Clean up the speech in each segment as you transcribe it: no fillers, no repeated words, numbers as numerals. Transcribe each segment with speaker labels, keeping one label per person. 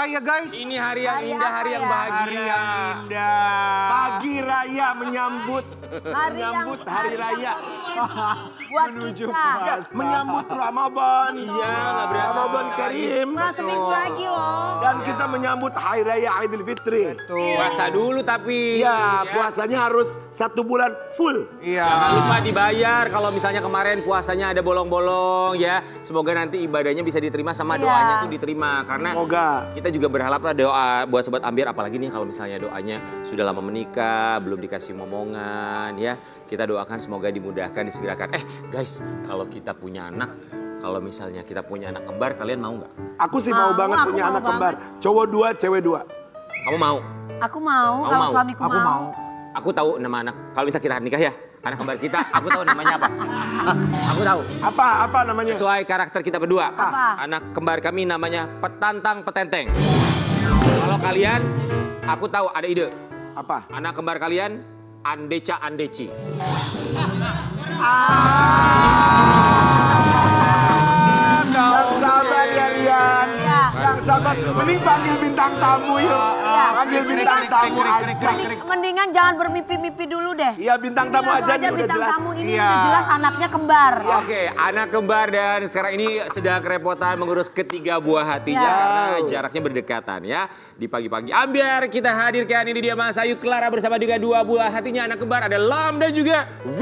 Speaker 1: raya guys.
Speaker 2: Ini hari yang indah, hari yang bahagia.
Speaker 1: Hari yang indah.
Speaker 3: Pagi raya menyambut hari raya.
Speaker 4: Menuju puasa.
Speaker 3: Menyambut Ramadan.
Speaker 2: Iya, nggak berasa
Speaker 3: Ramadan Karim.
Speaker 4: Merasa minggu lagi loh.
Speaker 3: Dan kita menyambut hari raya Idul Fitri.
Speaker 2: Puasa dulu tapi.
Speaker 3: Iya, puasanya harus 1 bulan full.
Speaker 1: Iya.
Speaker 2: Jangan lupa dibayar kalau misalnya kemarin puasanya ada bolong-bolong ya. Semoga nanti ibadahnya bisa diterima sama doanya tuh diterima. Karena
Speaker 3: Semoga.
Speaker 2: kita juga berharap lah doa buat Sobat Ambiar. Apalagi nih kalau misalnya doanya sudah lama menikah, belum dikasih momongan ya. Kita doakan semoga dimudahkan, disegerakan. Guys, kalau kita punya anak, kalau misalnya kita punya anak kembar, kalian mau nggak?
Speaker 3: Aku sih mau banget punya anak kembar. Cowok 2, cewek 2.
Speaker 2: Kamu mau?
Speaker 4: Aku mau, kalau suamiku
Speaker 1: Aku mau.
Speaker 2: Aku tahu nama anak. Kalau bisa kita nikah ya, anak kembar kita. Aku tahu namanya apa. Aku tahu.
Speaker 3: Apa namanya?
Speaker 2: Sesuai karakter kita berdua.
Speaker 4: Apa?
Speaker 2: Anak kembar kami namanya Petantang Petenteng. Kalau kalian, aku tahu ada ide.
Speaker 3: Apa?
Speaker 2: Anak kembar kalian Andeca Andeci.
Speaker 3: Yang sabar ya Rian. Yang sabar. Mending panggil bintang tamu yuk. Panggil bintang tamu aja.
Speaker 4: Mendingan jangan bermimpi-mimpi dulu deh.
Speaker 3: Iya bintang tamu aja nih udah
Speaker 4: bintang
Speaker 3: jelas.
Speaker 4: tamu ini udah jelas anaknya kembar.
Speaker 2: Oke, anak kembar dan sekarang ini sedang kerepotan mengurus ketiga buah hatinya karena jaraknya berdekatan ya. Di pagi-pagi Ambiar kita hadirkan ini dia Mas Ayu Clara bersama dengan 2 buah hatinya anak kembar ada Lam dan juga V.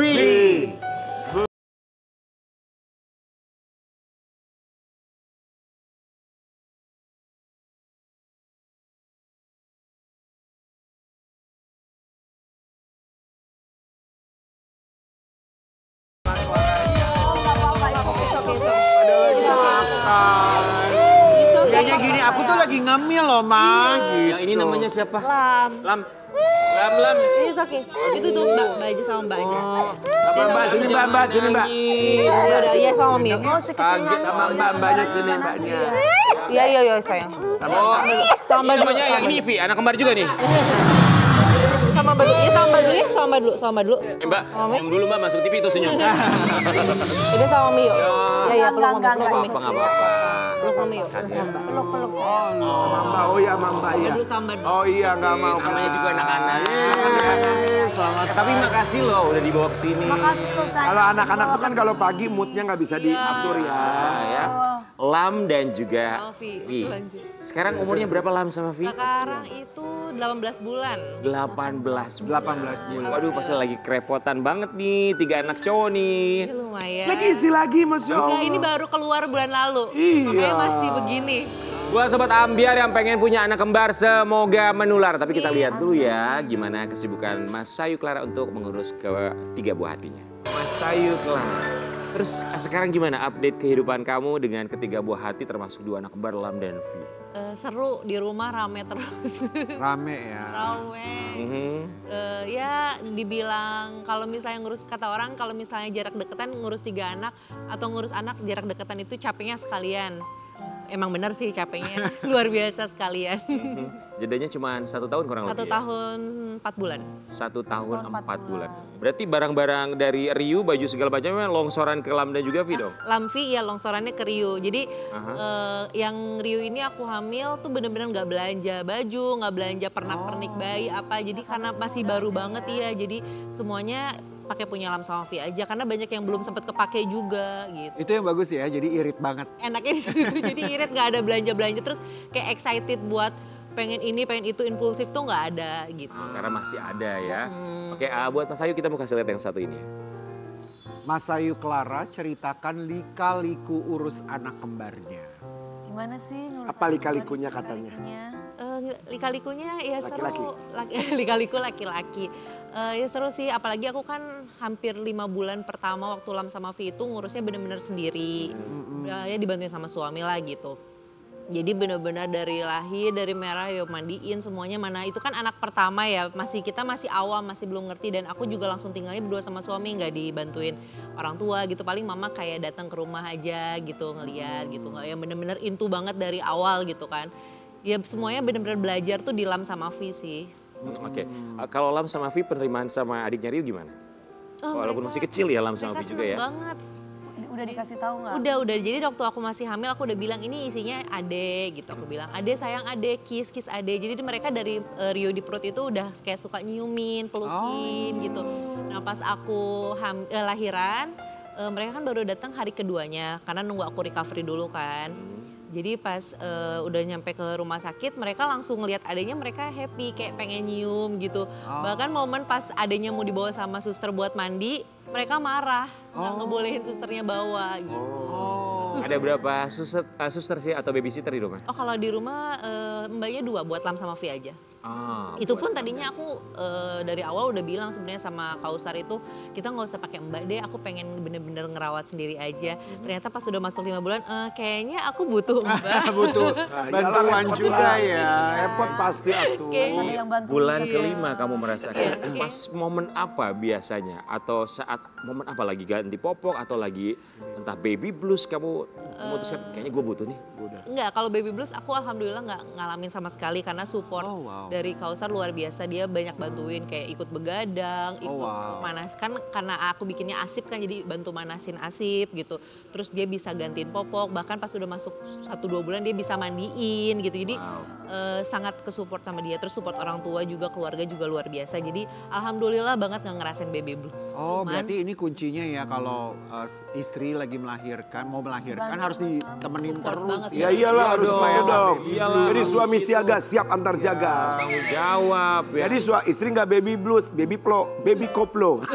Speaker 1: Kayaknya gini, aku tuh lagi ngemil loh, Ma. Gitu.
Speaker 2: Yang ini namanya siapa?
Speaker 5: Lam.
Speaker 2: Lam. Lam.
Speaker 5: Ini oke. Itu tuh Mbak aja sama Mbak aja.
Speaker 3: Mbak, sini Mbak, sini Mbak.
Speaker 5: Iya udah, iya sama Mio.
Speaker 2: Kaget
Speaker 3: Sama mbaknya sini mbaknya.
Speaker 5: Iya sayang.
Speaker 2: Sama Mbak namanya yang ini Vi, anak kembar juga nih.
Speaker 5: Sama Mbak dulu. Iya sama Mbak dulu ya, sama Mbak dulu.
Speaker 2: Mbak, senyum dulu Mbak, masuk TV itu senyum.
Speaker 5: Ini sama Mio. Iya, peluk Mami.
Speaker 2: Nggak apa-apa.
Speaker 5: Peluk Mami yuk.
Speaker 4: Peluk-peluk.
Speaker 3: Mamba, oh ya Mamba ya.
Speaker 5: Dulu sama Mbak dulu.
Speaker 3: Oh iya nggak mau.
Speaker 2: Namanya juga anak-anak.
Speaker 1: Selamat.
Speaker 2: Tapi makasih loh udah dibawa ke sini.
Speaker 4: Makasih loh sayang.
Speaker 3: Kalau anak-anak tuh kan kalau pagi moodnya nggak bisa diatur ya.
Speaker 2: Ya. Lam dan juga
Speaker 5: Alfi,
Speaker 2: Vi.
Speaker 5: selanjutnya.
Speaker 2: Sekarang umurnya berapa Lam sama Vi?
Speaker 5: Sekarang itu 18 bulan.
Speaker 2: 18 bulan.
Speaker 1: 18 bulan.
Speaker 2: Waduh pasti lagi kerepotan banget nih, 3 anak cowok nih.
Speaker 5: Ya, lumayan.
Speaker 3: Lagi isi lagi Masya Allah.
Speaker 5: Enggak, ini baru keluar bulan lalu.
Speaker 3: Iya.
Speaker 5: Makanya masih begini.
Speaker 2: Buat Sobat Ambiar yang pengen punya anak kembar semoga menular. Tapi kita lihat dulu ya gimana kesibukan Mas Ayu Clara untuk mengurus ketiga buah hatinya. Mas Ayu Clara. Terus sekarang gimana update kehidupan kamu dengan ketiga buah hati termasuk 2 anak kembar Lam dan Vi?
Speaker 5: Seru, di rumah rame terus.
Speaker 1: Rame ya.
Speaker 5: Rame. Ya dibilang kalau misalnya ngurus, kata orang kalau misalnya jarak deketan ngurus 3 anak atau ngurus anak jarak deketan itu capeknya sekalian. Emang benar sih capeknya, luar biasa sekalian.
Speaker 2: Jedanya cuma 1 tahun kurang lebih
Speaker 5: 1 tahun 4 bulan.
Speaker 2: 1 tahun 4 bulan. Berarti barang-barang dari Riu, baju segala macamnya longsoran ke Lam dan juga Vi dong?
Speaker 5: Lamvi ya longsorannya ke Rio. Jadi yang Rio ini aku hamil tuh bener-bener nggak belanja baju, nggak belanja pernak-pernik bayi apa. Jadi karena masih baru banget ya, jadi semuanya pakai punya Lam sama Vi aja karena banyak yang belum sempet kepake juga gitu.
Speaker 1: Itu yang bagus ya, jadi irit banget.
Speaker 5: Enaknya di situ jadi irit, nggak ada belanja-belanja terus kayak excited buat pengen ini pengen itu impulsif tuh nggak ada gitu.
Speaker 2: Karena masih ada ya. Oke, buat Mas Ayu kita mau kasih lihat yang satu ini.
Speaker 1: Mas Ayu Clara ceritakan lika-liku urus anak kembarnya.
Speaker 4: Gimana sih ngurus
Speaker 3: Apa lika-likunya katanya?
Speaker 5: Lika-likunya ya
Speaker 3: Laki-laki.
Speaker 5: seru. Lika-liku laki-laki. Ya seru sih, apalagi aku kan hampir 5 bulan pertama waktu Lam sama Vi itu ngurusnya bener-bener sendiri. Ya dibantuin sama suami lah gitu. Jadi benar-benar dari lahir, dari merah ya mandiin semuanya, mana itu kan anak pertama ya, kita masih awam, masih belum ngerti dan aku juga langsung tinggalnya berdua sama suami, nggak dibantuin orang tua gitu, paling mama kayak datang ke rumah aja gitu ngeliat gitu, nggak yang bener-bener into banget dari awal gitu kan. Ya semuanya benar-benar belajar tuh di Lam sama Vi sih.
Speaker 2: Oke, kalau Lam sama Vi penerimaan sama adiknya Riu gimana? Walaupun masih kecil ya Lam sama Vi juga ya.
Speaker 5: Banget.
Speaker 4: Udah dikasih tahu nggak?
Speaker 5: Udah. Jadi waktu aku masih hamil aku udah bilang ini isinya ade gitu. Aku bilang ade sayang ade, kiss ade. Jadi mereka dari Rio di perut itu udah kayak suka nyiumin, pelukin gitu. Nah pas aku lahiran, mereka kan baru datang hari keduanya karena nunggu aku recovery dulu kan. Jadi pas udah nyampe ke rumah sakit mereka langsung ngeliat adenya mereka happy kayak pengen nyium gitu. Bahkan momen pas adenya mau dibawa sama suster buat mandi mereka marah nggak ngebolehin susternya bawa gitu.
Speaker 2: Ada berapa suster sih atau babysitter di rumah?
Speaker 5: Oh kalau di rumah mbaknya 2 buat Lam sama Vi aja. Itu pun tadinya aku dari awal udah bilang sebenarnya sama Kausar itu kita nggak usah pakai mbak deh, aku pengen bener-bener ngerawat sendiri aja. Ternyata pas udah masuk 5 bulan, kayaknya aku butuh mbak.
Speaker 1: Butuh bantuan juga ya.
Speaker 3: Repot pasti atuh.
Speaker 4: Ada yang bantu.
Speaker 2: Bulan kelima kamu merasakan pas momen apa biasanya? Atau saat momen apa lagi ganti popok atau lagi entah baby blues kamu memutuskan kayaknya gue butuh nih?
Speaker 5: Enggak, kalau baby blues aku alhamdulillah nggak ngalamin sama sekali karena support dari Kausar luar biasa. Dia banyak bantuin kayak ikut begadang, ikut manas kan karena aku bikinnya asip kan jadi bantu manasin asip gitu. Terus dia bisa gantiin popok, bahkan pas udah masuk 1-2 bulan dia bisa mandiin gitu. Jadi sangat kesupport sama dia. Terus support orang tua juga, keluarga juga luar biasa. Jadi alhamdulillah banget nggak ngerasain baby blues.
Speaker 1: Berarti ini kuncinya ya kalau istri lagi melahirkan, mau melahirkan harus ditemenin terus
Speaker 3: Ya iyalah harus mau dong.
Speaker 2: Iyalah,
Speaker 3: Jadi suami siaga siap antar jaga.
Speaker 2: Tanggung jawab ya.
Speaker 3: Jadi istri nggak baby blues, baby koplo.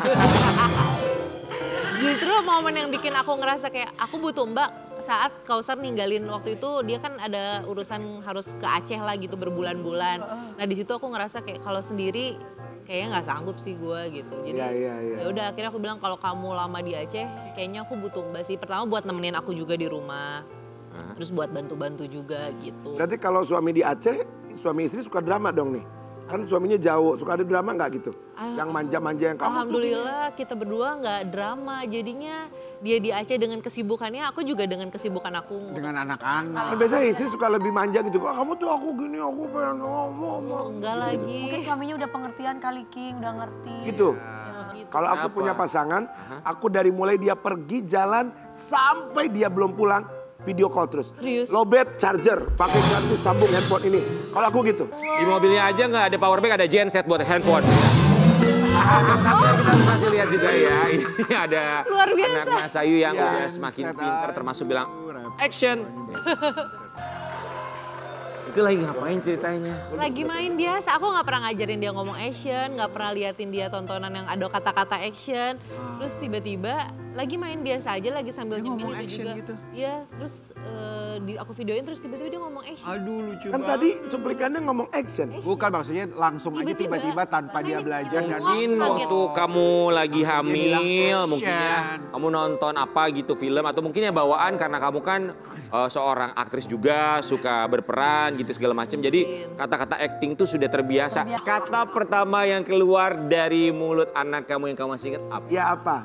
Speaker 5: Justru momen yang bikin aku ngerasa kayak aku butuh mbak saat Kausar ninggalin waktu itu dia kan ada urusan harus ke Aceh lah gitu berbulan-bulan. Nah di situ aku ngerasa kayak kalau sendiri kayaknya nggak sanggup sih gue gitu. Jadi ya udah akhirnya aku bilang kalau kamu lama di Aceh kayaknya aku butuh mbak sih. Pertama buat nemenin aku juga di rumah. Terus buat bantu-bantu juga gitu.
Speaker 3: Berarti kalau suami di Aceh, suami istri suka drama dong nih. Kan suaminya jauh, suka ada drama nggak gitu? Yang manja-manja yang kamu
Speaker 5: Alhamdulillah kita berdua nggak drama. Jadinya dia di Aceh dengan kesibukannya, aku juga dengan kesibukan aku.
Speaker 1: dengan anak-anak.
Speaker 3: Kan biasanya istri suka lebih manja gitu. Kok kamu tuh aku gini, aku pengen ngomong.
Speaker 5: Enggak lagi.
Speaker 4: Mungkin suaminya udah pengertian kali King, udah ngerti.
Speaker 3: Gitu.
Speaker 5: Gitu.
Speaker 3: Kalau aku punya pasangan, aku dari mulai dia pergi jalan sampai dia belum pulang, video call terus.
Speaker 5: Serius?
Speaker 3: Lowbat charger, pakai gratis sambung handphone ini. Kalau aku gitu.
Speaker 2: Di mobilnya aja nggak ada power bank, ada genset buat handphone. Sebentar kita masih lihat juga ya, ini ada
Speaker 5: Luar biasa.
Speaker 2: anak Mas Ayu yang
Speaker 3: Ya,
Speaker 2: udah semakin pintar termasuk bilang action. Itu lagi ngapain ceritanya?
Speaker 5: Lagi main biasa, aku nggak pernah ngajarin dia ngomong action, nggak pernah liatin dia tontonan yang ada kata-kata action. Terus tiba-tiba lagi main biasa aja, lagi sambil
Speaker 1: Dia
Speaker 5: nyemil
Speaker 1: ngomong
Speaker 5: itu
Speaker 1: action
Speaker 5: juga.
Speaker 1: gitu?
Speaker 5: Iya, terus aku videoin terus tiba-tiba dia ngomong action.
Speaker 1: Aduh lucu
Speaker 3: Kan
Speaker 1: banget.
Speaker 3: tadi cuplikannya ngomong action.
Speaker 1: Bukan maksudnya langsung aja tiba-tiba tanpa dia belajar dan
Speaker 2: Mungkin waktu kamu lagi hamil, mungkin ya kamu nonton apa gitu film atau mungkin ya bawaan karena kamu kan seorang aktris juga suka berperan gitu segala macam. Jadi kata-kata acting tuh sudah terbiasa. Kata pertama yang keluar dari mulut anak kamu yang kamu masih ingat apa?
Speaker 3: Ya apa?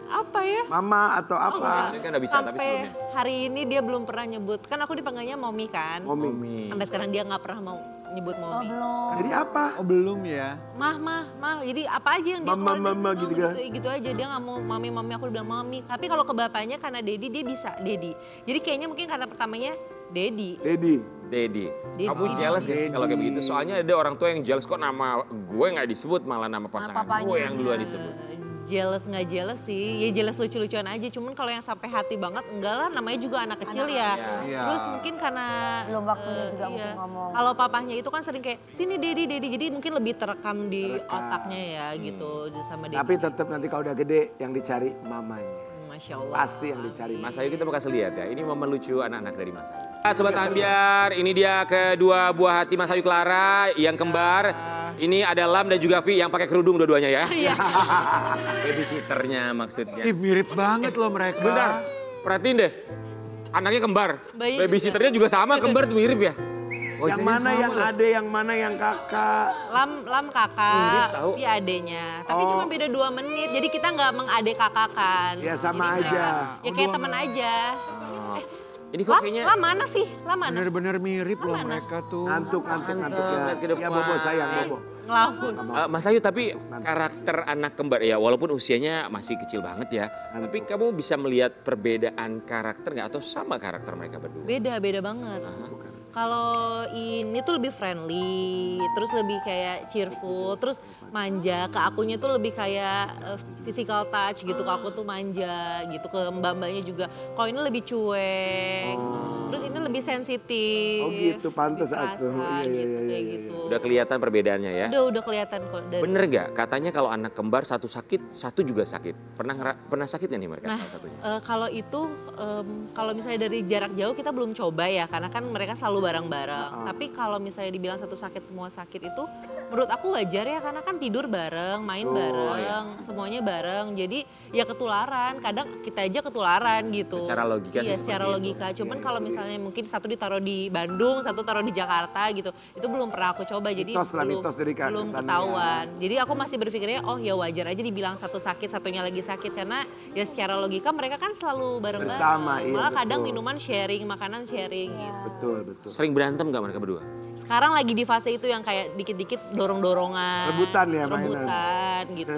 Speaker 5: Apa ya?
Speaker 3: Mama atau apa?
Speaker 2: Saya kan udah bisa tapi
Speaker 5: Sampai
Speaker 2: sebelumnya.
Speaker 5: hari ini dia belum pernah nyebut. Kan aku dipanggilnya Mommy kan.
Speaker 3: Mommy.
Speaker 5: Sampai sekarang dia nggak pernah mau nyebut
Speaker 4: Oh
Speaker 5: Mommy.
Speaker 4: belum.
Speaker 3: Jadi apa?
Speaker 1: Oh belum ya.
Speaker 5: Mah. Jadi apa aja yang dia
Speaker 3: Mama,
Speaker 5: keluarin,
Speaker 3: mama gitu kan?
Speaker 5: Gitu aja, dia nggak mau mami, aku udah bilang mami. Tapi kalau ke bapaknya karena Dedi, dia bisa Dedi. Jadi kayaknya mungkin kata pertamanya Dedi.
Speaker 3: Dedi.
Speaker 2: Dedi, kamu jealous gak sih kalau kayak begitu? Soalnya ada orang tua yang jealous kok nama gue nggak disebut malah nama pasangan gue yang duluan disebut.
Speaker 5: Jealous nggak jealous sih, ya jealous lucu-lucuan aja. Cuman kalau yang sampai hati banget enggak lah, namanya juga anak kecil ya.
Speaker 1: Iya.
Speaker 5: Terus mungkin karena
Speaker 4: Belum waktunya juga mungkin ngomong.
Speaker 5: Kalau papahnya itu kan sering kayak sini Dedi, jadi mungkin lebih terekam di otaknya ya gitu sama Dedi.
Speaker 3: Tapi tetap nanti kalau udah gede yang dicari mamanya.
Speaker 5: Masya Allah.
Speaker 3: Pasti yang dicari.
Speaker 2: Mas Ayu kita mau kasih lihat ya, ini momen lucu anak-anak dari Mas Ayu. Sobat Ambiar, ini dia kedua buah hati Mas Ayu Clara yang kembar. Ini ada Lam dan juga Vi yang pakai kerudung dua-duanya ya.
Speaker 5: Iya.
Speaker 2: Babysitternya maksudnya.
Speaker 1: Ih mirip banget loh mereka.
Speaker 2: Bentar, perhatiin deh. Anaknya kembar.
Speaker 5: Bayinya
Speaker 2: Babysitternya juga sama, kembar tuh mirip ya. Oh,
Speaker 3: Yang
Speaker 2: jadi
Speaker 3: mana
Speaker 2: sama
Speaker 3: yang
Speaker 2: loh.
Speaker 3: ade, yang mana yang kakak.
Speaker 5: Lam kakak,
Speaker 2: tahu.
Speaker 5: Vi adenya. Tapi
Speaker 3: Oh.
Speaker 5: cuma beda 2 menit. Jadi kita nggak mengadek kakakkan.
Speaker 3: Ya, sama
Speaker 5: Jadi
Speaker 3: aja.
Speaker 5: Ya kayak teman aja.
Speaker 2: Ini kok kayaknya
Speaker 5: Lam mana Vi? Lam mana?
Speaker 1: Bener-bener mirip loh
Speaker 5: Mana?
Speaker 1: mereka tuh.
Speaker 3: Ngantuk ya.
Speaker 2: lihat ke depan.
Speaker 3: Ya bobo sayang, bobo.
Speaker 5: ngelamun.
Speaker 2: Mas Ayu, tapi karakter anak kembar ya, walaupun usianya masih kecil banget ya, tapi kamu bisa melihat perbedaan karakter nggak atau sama karakter mereka berdua?
Speaker 5: Beda banget. Kalau ini tuh lebih friendly, terus lebih kayak cheerful, terus manja. Ke akunya tuh lebih kayak physical touch gitu, ke aku tuh manja gitu, ke mbak-mbaknya juga. Kalau ini lebih cuek, terus ini lebih sensitif.
Speaker 3: Oh gitu, pantas
Speaker 5: lebih
Speaker 3: aku.
Speaker 5: perasa
Speaker 3: Iya,
Speaker 5: gitu,
Speaker 3: iya,
Speaker 5: kayak
Speaker 3: iya,
Speaker 5: gitu.
Speaker 2: Udah kelihatan perbedaannya ya?
Speaker 5: Udah kelihatan kok.
Speaker 2: Bener nggak? Katanya kalau anak kembar satu sakit, satu juga sakit. Pernah sakit nggak nih mereka salah satunya?
Speaker 5: Kalau itu, kalau misalnya dari jarak jauh kita belum coba ya, karena kan mereka selalu bareng-bareng. Tapi kalau misalnya dibilang satu sakit semua sakit itu, menurut aku wajar ya, karena kan tidur bareng, main bareng, semuanya bareng. Jadi ya ketularan. Kadang kita aja ketularan gitu.
Speaker 2: Secara logika sih
Speaker 5: Iya, secara
Speaker 2: seperti
Speaker 5: logika. Cuman kalau misalnya mungkin satu ditaruh di Bandung, satu taruh di Jakarta gitu, itu belum pernah aku coba. Jadi belum ketahuan. Jadi aku masih berpikirnya, oh ya wajar aja dibilang satu sakit, satunya lagi sakit, karena ya secara logika mereka kan selalu bareng-bareng.
Speaker 3: Bersama, iya,
Speaker 5: Malah kadang
Speaker 3: betul.
Speaker 5: minuman sharing, makanan sharing gitu.
Speaker 3: Betul.
Speaker 2: Sering berantem nggak mereka berdua?
Speaker 5: Sekarang lagi di fase itu yang kayak dikit-dikit dorong-dorongan.
Speaker 3: Rebutan ya,
Speaker 5: rebutan gitu.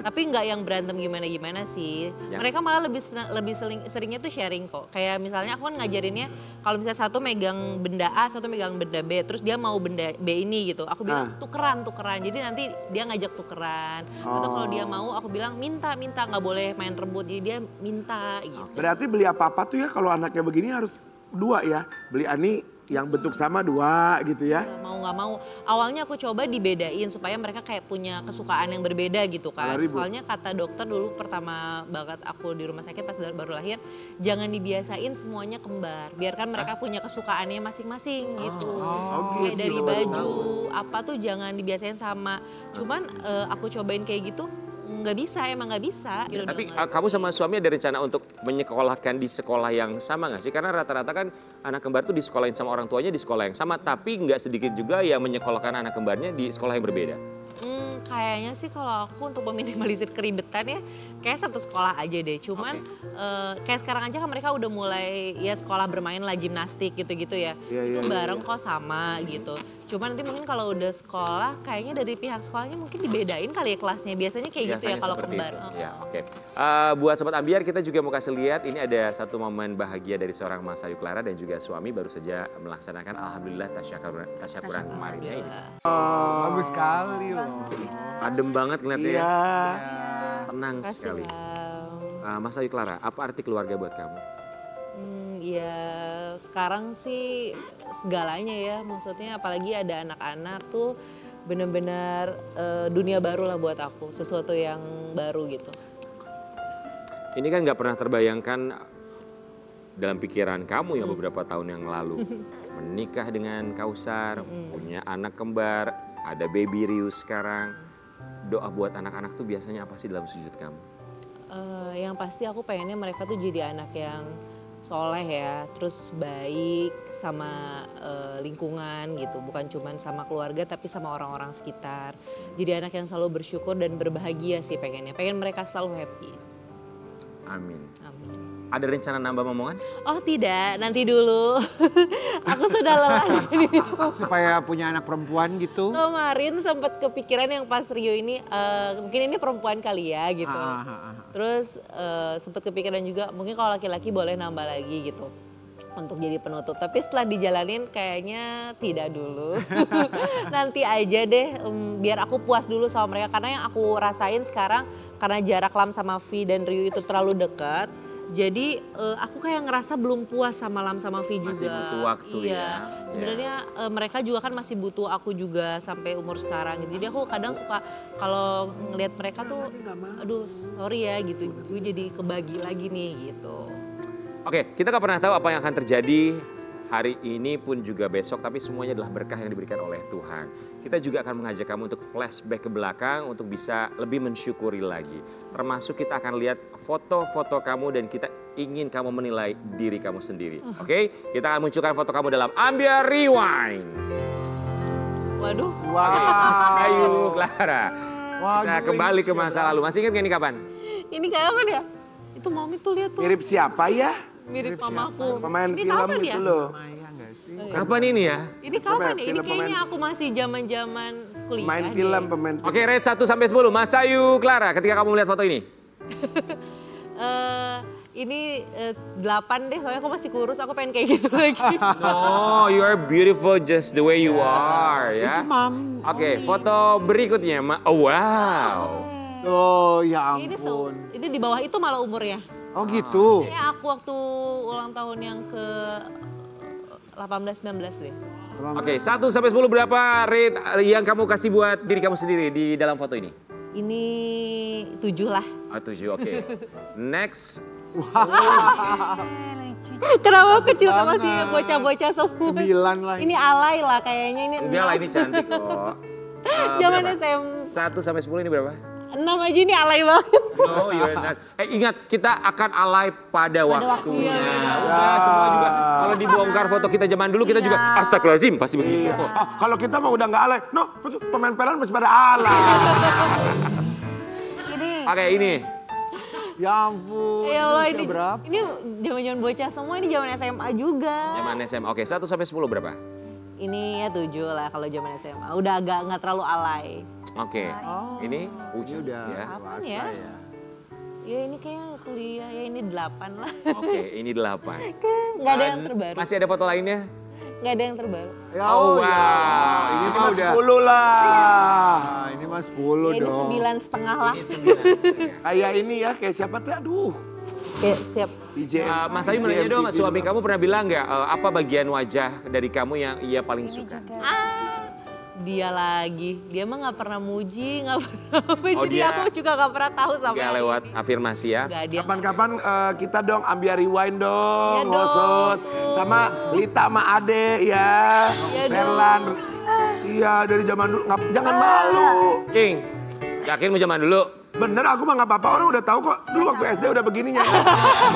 Speaker 5: Tapi nggak yang berantem gimana-gimana sih.
Speaker 2: Ya.
Speaker 5: Mereka malah lebih seringnya tuh sharing kok. Kayak misalnya aku kan ngajarinnya kalau misalnya satu megang benda A, satu megang benda B, terus dia mau benda B ini gitu. Aku bilang tukeran. Jadi nanti dia ngajak tukeran. Atau kalau dia mau aku bilang minta, nggak boleh main rebut. Jadi dia minta gitu.
Speaker 3: Berarti beli apa-apa tuh ya kalau anaknya begini harus dua ya. Beli Ani yang bentuk sama dua gitu ya.
Speaker 5: Mau nggak mau. Awalnya aku coba dibedain supaya mereka kayak punya kesukaan yang berbeda gitu kan. Soalnya kata dokter dulu pertama banget aku di rumah sakit pas baru lahir, jangan dibiasain semuanya kembar. Biarkan mereka punya kesukaannya masing-masing gitu. Kayak dari baju apa tuh jangan dibiasain sama. Cuman aku cobain kayak gitu emang nggak bisa. Gitu.
Speaker 2: Tapi kamu sama suami ada rencana untuk menyekolahkan di sekolah yang sama nggak sih? Karena rata-rata kan anak kembar tuh disekolahin sama orang tuanya di sekolah yang sama, tapi nggak sedikit juga yang menyekolahkan anak kembarnya di sekolah yang berbeda.
Speaker 5: Kayaknya sih kalau aku untuk meminimalisir keribetan ya, kayak satu sekolah aja deh. Cuman kayak sekarang aja kan mereka udah mulai ya sekolah bermain lah, gimnastik gitu-gitu ya. Itu bareng kok sama gitu. Cuman nanti mungkin kalau udah sekolah, kayaknya dari pihak sekolahnya mungkin dibedain kali ya kelasnya. Biasanya kayak gitu ya kalau kembar.
Speaker 2: Ya, oke. Buat Sobat Ambiar, kita juga mau kasih lihat ini ada satu momen bahagia dari seorang Mas Ayu Clara dan juga suami baru saja melaksanakan alhamdulillah tasyakuran kemarin ya ini.
Speaker 1: Bagus sekali loh.
Speaker 2: Adem banget ngeliatnya ya.
Speaker 3: Iya.
Speaker 2: Tenang sekali. Mas Ayu Clara, apa arti keluarga buat kamu?
Speaker 5: Ya sekarang sih segalanya ya, maksudnya apalagi ada anak-anak tuh bener-bener dunia baru lah buat aku, sesuatu yang baru gitu.
Speaker 2: Ini kan nggak pernah terbayangkan dalam pikiran kamu yang beberapa tahun yang lalu. Menikah dengan Kausar, punya anak kembar, ada baby Rius sekarang. Doa buat anak-anak tuh biasanya apa sih dalam sujud kamu?
Speaker 5: Yang pasti aku pengennya mereka tuh jadi anak yang soleh ya, terus baik sama lingkungan gitu, bukan cuma sama keluarga tapi sama orang-orang sekitar. Jadi anak yang selalu bersyukur dan berbahagia sih pengennya, pengen mereka selalu happy.
Speaker 2: Amin.
Speaker 5: Amin.
Speaker 2: Ada rencana nambah momongan?
Speaker 5: Oh tidak, nanti dulu. Aku sudah lelah ini.
Speaker 1: Supaya punya anak perempuan gitu.
Speaker 5: Kemarin sempat kepikiran yang pas Rio ini, mungkin ini perempuan kali ya gitu. Terus sempat kepikiran juga mungkin kalau laki-laki boleh nambah lagi gitu. Untuk jadi penutup, tapi setelah dijalanin kayaknya tidak dulu. Nanti aja deh, biar aku puas dulu sama mereka. Karena yang aku rasain sekarang, karena jarak Lam sama Vi dan Rio itu terlalu dekat. Jadi aku kayak ngerasa belum puas sama Lam sama Vi juga.
Speaker 2: Masih butuh waktu ya.
Speaker 5: Sebenarnya mereka juga kan masih butuh aku juga sampai umur sekarang gitu. Jadi aku kadang suka kalau ngelihat mereka tuh, aduh sorry ya gitu. Gue jadi kebagi lagi nih gitu.
Speaker 2: Oke, kita gak pernah tahu apa yang akan terjadi hari ini pun juga besok, tapi semuanya adalah berkah yang diberikan oleh Tuhan. Kita juga akan mengajak kamu untuk flashback ke belakang untuk bisa lebih mensyukuri lagi. Termasuk kita akan lihat foto-foto kamu dan kita ingin kamu menilai diri kamu sendiri. Oke, kita akan munculkan foto kamu dalam Ambiar Rewind.
Speaker 5: Waduh.
Speaker 2: Mas Ayu Clara. Kita kembali ke masa lalu. Masih ingat gak ini kapan?
Speaker 5: Ini kapan ya? Itu Mami tuh lihat tuh.
Speaker 3: Mirip siapa ya?
Speaker 5: Mirip mamaku.
Speaker 3: Pemain
Speaker 5: Ini
Speaker 3: film
Speaker 5: kapan
Speaker 3: itu
Speaker 5: ya?
Speaker 3: loh.
Speaker 2: Kapan ini ya?
Speaker 5: Ini kapan ya? Ini
Speaker 3: Film
Speaker 5: kayaknya
Speaker 3: pemain.
Speaker 5: aku masih zaman-zaman kuliah
Speaker 3: Main
Speaker 5: deh.
Speaker 3: film, pemain film.
Speaker 2: Oke, rate 1 sampai 10. Mas Ayu Clara, ketika kamu melihat foto ini.
Speaker 5: Ini 8 deh, soalnya aku masih kurus, aku pengen kayak gitu lagi.
Speaker 2: No, you are beautiful just the way you are, ya.
Speaker 1: Itu mam.
Speaker 2: Oke, foto berikutnya. Oh, wow.
Speaker 1: Oh ya
Speaker 5: Ini
Speaker 1: ampun.
Speaker 5: ini di bawah itu malah umurnya.
Speaker 1: Oh gitu.
Speaker 5: Ini aku waktu ulang tahun yang ke 18-19 deh.
Speaker 2: Oke, 1 sampai 10 berapa rate yang kamu kasih buat diri kamu sendiri di dalam foto ini?
Speaker 5: Ini 7 lah.
Speaker 2: Oh, 7, oke. Next.
Speaker 5: Kenapa kecil tuh
Speaker 1: banget.
Speaker 5: masih bocah-bocah semua?
Speaker 1: 9 lah.
Speaker 5: Ini alay lah kayaknya, ini
Speaker 2: Enggak lah, ini cantik kok.
Speaker 5: Zaman
Speaker 2: Berapa?
Speaker 5: SM.
Speaker 2: 1 sampai 10 ini berapa?
Speaker 5: 6 aja ini alay banget.
Speaker 2: No, you're not. Ingat, kita akan alay pada waktunya.
Speaker 5: waktunya.
Speaker 2: Udah, semua juga. Kalau dibongkar foto kita zaman dulu, kita juga astagfirullahaladzim, pasti begitu.
Speaker 3: Kalau kita mah udah nggak alay, no pemain peran masih pada alay.
Speaker 4: Ini
Speaker 2: Oke, ini.
Speaker 1: Ya ampun.
Speaker 5: Ya Allah,
Speaker 1: usia
Speaker 5: ini
Speaker 1: berapa?
Speaker 5: ini zaman-zaman bocah semua, ini zaman SMA juga.
Speaker 2: Zaman SMA. Oke, 1 sampai 10 berapa?
Speaker 5: Ini ya 7 lah kalau zaman SMA. Udah agak nggak terlalu alay.
Speaker 2: Oke.
Speaker 1: Oh,
Speaker 2: Ini
Speaker 1: ini
Speaker 2: udah
Speaker 1: udah
Speaker 2: ya.
Speaker 1: dewasa
Speaker 5: ya?
Speaker 1: ya.
Speaker 5: Ya ini kayaknya kuliah, ya ini 8 lah.
Speaker 2: Oke, ini 8.
Speaker 5: Nggak ada yang terbaru.
Speaker 2: Masih ada foto lainnya?
Speaker 5: Nggak ada yang terbaru.
Speaker 1: Ya,
Speaker 2: Oh,
Speaker 1: ya.
Speaker 2: wow.
Speaker 1: Ini mah udah.
Speaker 3: 10 lah.
Speaker 1: Ah, ini mah 10
Speaker 5: Ya, ini
Speaker 1: dong.
Speaker 5: 9,5 lah.
Speaker 2: Ini 9.
Speaker 3: Kayak ini ya, kayak siapa tuh? Aduh.
Speaker 5: Oke, siap.
Speaker 3: IJM.
Speaker 2: Mas Ayu mau nanya dong, suami kamu pernah bilang nggak apa bagian wajah dari kamu yang ia paling suka?
Speaker 5: Dia lagi, dia mah nggak pernah muji, nggak pernah apa.
Speaker 2: Oh,
Speaker 5: Jadi
Speaker 2: dia
Speaker 5: aku juga nggak pernah tahu sampai
Speaker 2: Nggak
Speaker 5: hari
Speaker 2: lewat
Speaker 5: ini.
Speaker 2: afirmasi ya?
Speaker 5: Nggak, dia
Speaker 3: Kapan-kapan kita dong ambil rewind dong,
Speaker 5: Iya dong,
Speaker 3: ngosot.
Speaker 5: tuh.
Speaker 3: Sama Lita sama Ade ya.
Speaker 5: Iya
Speaker 3: Ferlan. Iya dari zaman dulu, jangan malu.
Speaker 2: King, yakin mau zaman dulu?
Speaker 3: Bener aku mah nggak apa-apa, orang udah tahu kok. Dulu waktu SD udah begininya.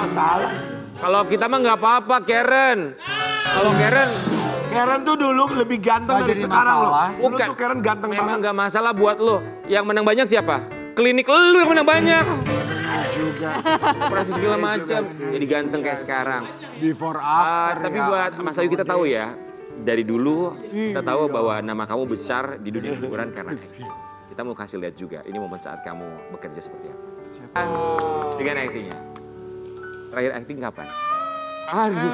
Speaker 3: Masalah.
Speaker 2: Kalau kita mah nggak apa-apa, Karen. Kalau Karen,
Speaker 3: Karen tuh dulu lebih ganteng
Speaker 1: Nggak
Speaker 3: dari
Speaker 1: jadi
Speaker 3: sekarang loh.
Speaker 1: masalah.
Speaker 3: Dulu
Speaker 2: Bukan.
Speaker 3: tuh Karen ganteng
Speaker 2: memang
Speaker 3: banget.
Speaker 2: nggak masalah buat lo. Yang menang banyak siapa? Klinik lu yang menang banyak.
Speaker 1: Juga
Speaker 2: Operasi segala macam. Jadi ganteng kayak sekarang.
Speaker 1: before after.
Speaker 2: Tapi
Speaker 1: ya.
Speaker 2: buat Mas Ayu kita tahu ya, dari dulu kita tahu bahwa nama kamu besar di dunia hiburan karena acting. Kita mau kasih lihat juga, ini momen saat kamu bekerja seperti apa. Dengan actingnya. Terakhir acting kapan? Aduh.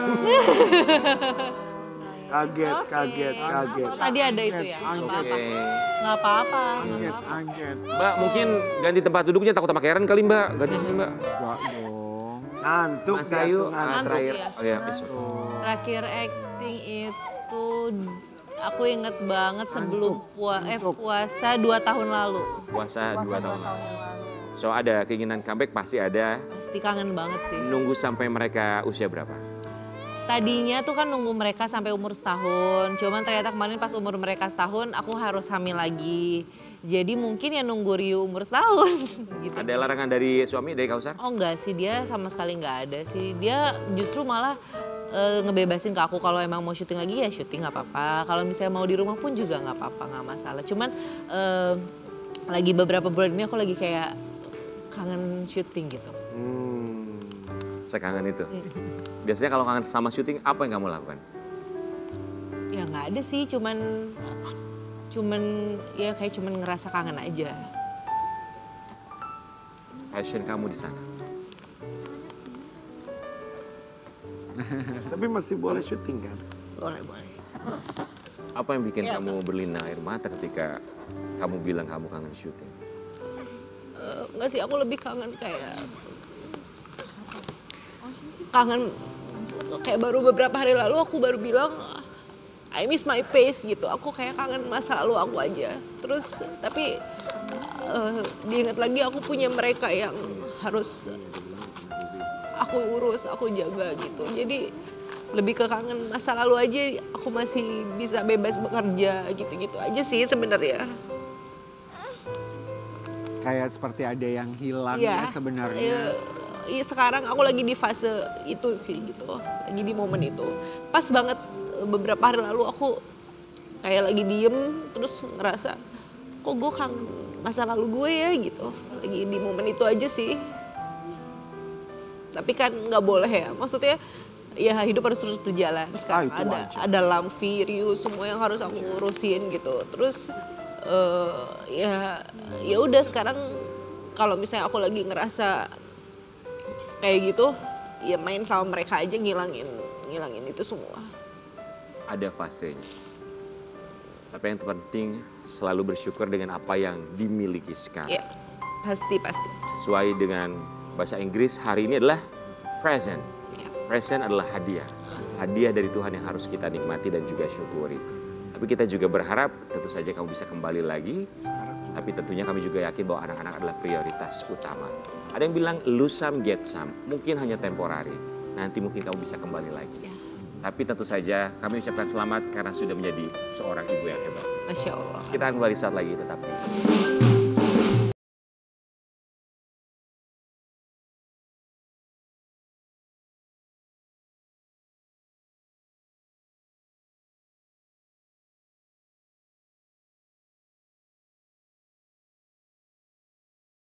Speaker 3: Kaget, kaget, kaget.
Speaker 5: Oh, tadi ada itu ya. Nggak apa-apa.
Speaker 2: Oke.
Speaker 5: Nggak apa-apa.
Speaker 1: Angget, angget.
Speaker 2: Mbak, mungkin ganti tempat duduknya, takut sama Karen kali Mbak. Ganti sini Mbak.
Speaker 1: Enggak dong.
Speaker 3: Ngantuk.
Speaker 2: Mas
Speaker 3: dia
Speaker 2: Ayu,
Speaker 3: tuh, ngantuk.
Speaker 5: Ngantuk
Speaker 2: terakhir.
Speaker 5: ya?
Speaker 2: Oh ya, besok.
Speaker 5: Terakhir acting itu aku inget banget sebelum puasa 2 tahun lalu.
Speaker 2: Puasa 2 tahun lalu. So ada keinginan comeback pasti ada.
Speaker 5: Pasti kangen banget sih.
Speaker 2: Nunggu sampai mereka usia berapa?
Speaker 5: Tadinya tuh kan nunggu mereka sampai umur setahun. Cuman ternyata kemarin pas umur mereka setahun aku harus hamil lagi. Jadi mungkin ya nunggu Rio umur setahun gitu.
Speaker 2: Ada larangan dari suami, dari Kausar?
Speaker 5: Oh enggak sih, dia sama sekali nggak ada sih. Dia justru malah ngebebasin ke aku kalau emang mau syuting lagi ya syuting nggak apa-apa. Kalau misalnya mau di rumah pun juga nggak apa-apa, nggak masalah. Cuman lagi beberapa bulan ini aku lagi kayak kangen syuting gitu.
Speaker 2: Sekangen itu. Biasanya kalau kangen sama syuting, apa yang kamu lakukan?
Speaker 5: Ya nggak ada sih, cuman ya kayak cuman ngerasa kangen aja.
Speaker 2: Passion kamu di sana.
Speaker 3: Tapi masih boleh syuting kan?
Speaker 5: Boleh, boleh.
Speaker 2: Apa yang bikin kamu berlinang air mata ketika kamu bilang kamu kangen syuting?
Speaker 5: Enggak sih, aku lebih kangen kayak kangen kayak baru beberapa hari lalu aku baru bilang I miss my face gitu. Aku kayak kangen masa lalu aku aja. Terus tapi diingat lagi aku punya mereka yang harus aku urus, aku jaga gitu. Jadi lebih ke kangen masa lalu aja, aku masih bisa bebas bekerja gitu-gitu aja sih sebenarnya.
Speaker 1: Kayak seperti ada yang hilang ya sebenarnya.
Speaker 5: Iya, sekarang aku lagi di fase itu sih gitu, lagi di momen itu. Pas banget beberapa hari lalu aku kayak lagi diem terus ngerasa kok gue kangen masa lalu gue ya gitu. Lagi di momen itu aja sih. Tapi kan nggak boleh ya, maksudnya ya hidup harus terus berjalan. Sekarang
Speaker 1: itu
Speaker 5: ada Lamfi, Rio, semua yang harus aku urusin gitu. Terus ya udah sekarang kalau misalnya aku lagi ngerasa kayak gitu, ya main sama mereka aja, ngilangin itu semua.
Speaker 2: Ada fasenya. Tapi yang terpenting selalu bersyukur dengan apa yang dimiliki sekarang.
Speaker 5: Ya, pasti.
Speaker 2: Sesuai dengan bahasa Inggris, hari ini adalah present.
Speaker 5: Ya.
Speaker 2: Present adalah hadiah. Hadiah dari Tuhan yang harus kita nikmati dan juga syukuri. Tapi kita juga berharap tentu saja kamu bisa kembali lagi. Tapi tentunya kami juga yakin bahwa anak-anak adalah prioritas utama. Ada yang bilang lose some, get some. Mungkin hanya temporari. Nanti mungkin kamu bisa kembali lagi.
Speaker 5: Ya.
Speaker 2: Tapi tentu saja kami ucapkan selamat karena sudah menjadi seorang ibu yang hebat.
Speaker 5: Masya Allah.
Speaker 2: Kita akan kembali saat lagi, tetap di